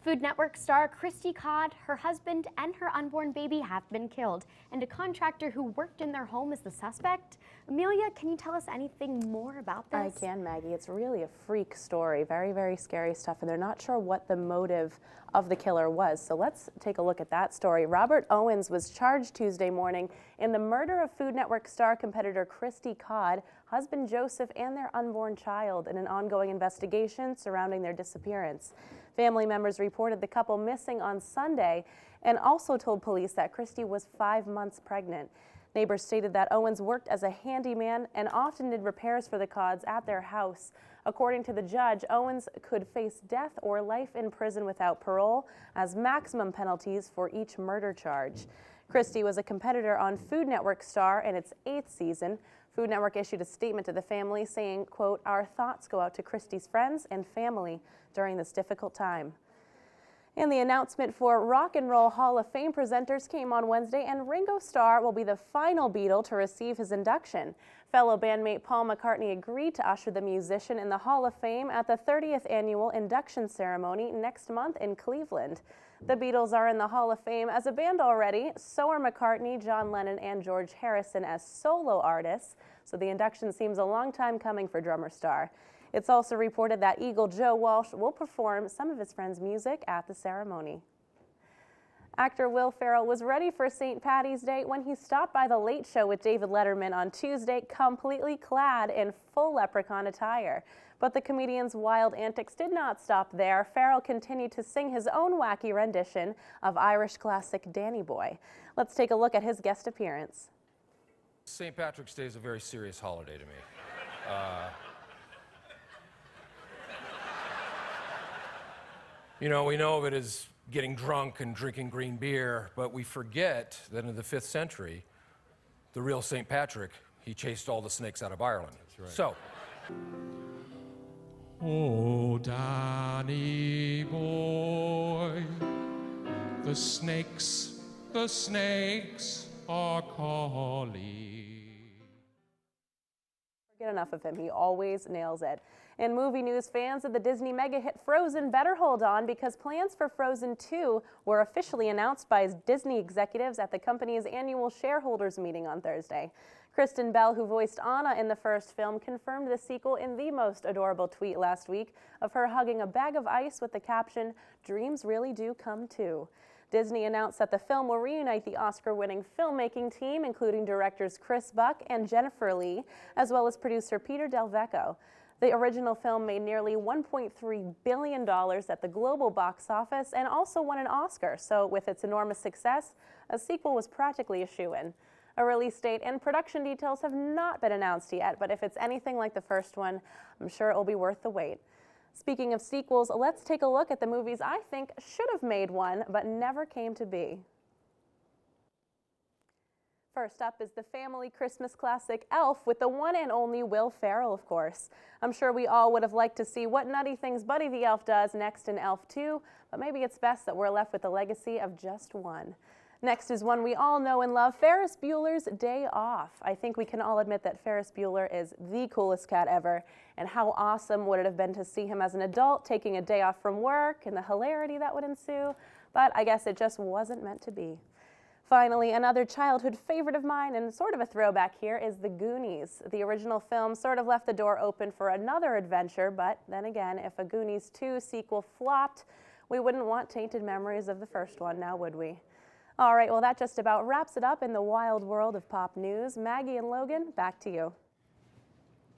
Food Network star Christy Codd, her husband, and her unborn baby have been killed, and a contractor who worked in their home is the suspect. Amelia, can you tell us anything more about this? I can, Maggie. It's really a freak story. Very, very scary stuff, and they're not sure what the motive of the killer was. So let's take a look at that story. Robert Owens was charged Tuesday morning in the murder of Food Network star competitor Christy Codd, husband Joseph, and their unborn child in an ongoing investigation surrounding their disappearance. Family members reported the couple missing on Sunday and also told police that Christy was 5 months pregnant. Neighbors stated that Owens worked as a handyman and often did repairs for the Codds at their house. According to the judge, Owens could face death or life in prison without parole as maximum penalties for each murder charge. Christy was a competitor on Food Network star in its 8th season. Food Network issued a statement to the family saying, quote, "Our thoughts go out to Christy's friends and family during this difficult time." And the announcement for Rock and Roll Hall of Fame presenters came on Wednesday, and Ringo Starr will be the final Beatle to receive his induction. Fellow bandmate Paul McCartney agreed to usher the musician in the Hall of Fame at the 30th annual induction ceremony next month in Cleveland. The Beatles are in the Hall of Fame as a band already. So are McCartney, John Lennon, and George Harrison as solo artists. So the induction seems a long time coming for drummer Starr. It's also reported that Eagle Joe Walsh will perform some of his friends' music at the ceremony. Actor Will Ferrell was ready for St. Paddy's Day when he stopped by The Late Show with David Letterman on Tuesday, completely clad in full leprechaun attire. But the comedian's wild antics did not stop there. Ferrell continued to sing his own wacky rendition of Irish classic Danny Boy. Let's take a look at his guest appearance. St. Patrick's Day is a very serious holiday to me. You know, we know of it as getting drunk and drinking green beer, but we forget that in the 5th century, the real St. Patrick, he chased all the snakes out of Ireland. That's right. So. Oh, Danny boy, the snakes are calling. Get enough of him. He always nails it. In movie news, fans of the Disney mega hit Frozen better hold on because plans for Frozen 2 were officially announced by Disney executives at the company's annual shareholders meeting on Thursday. Kristen Bell, who voiced Anna in the first film, confirmed the sequel in the most adorable tweet last week of her hugging a bag of ice with the caption, "Dreams really do come true." Disney announced that the film will reunite the Oscar-winning filmmaking team, including directors Chris Buck and Jennifer Lee, as well as producer Peter Del Vecchio. The original film made nearly $1.3 billion at the global box office and also won an Oscar, so with its enormous success, a sequel was practically a shoo-in. A release date and production details have not been announced yet, but if it's anything like the first one, I'm sure it will be worth the wait. Speaking of sequels, let's take a look at the movies I think should have made one, but never came to be. First up is the family Christmas classic Elf with the one and only Will Ferrell, of course. I'm sure we all would have liked to see what nutty things Buddy the Elf does next in Elf 2, but maybe it's best that we're left with the legacy of just one. Next is one we all know and love, Ferris Bueller's Day Off. I think we can all admit that Ferris Bueller is the coolest cat ever, and how awesome would it have been to see him as an adult taking a day off from work and the hilarity that would ensue, but I guess it just wasn't meant to be. Finally, another childhood favorite of mine and sort of a throwback here is The Goonies. The original film sort of left the door open for another adventure, but then again, if a Goonies 2 sequel flopped, we wouldn't want tainted memories of the first one, now would we? All right, well, that just about wraps it up in the wild world of pop news. Maggie and Logan, back to you.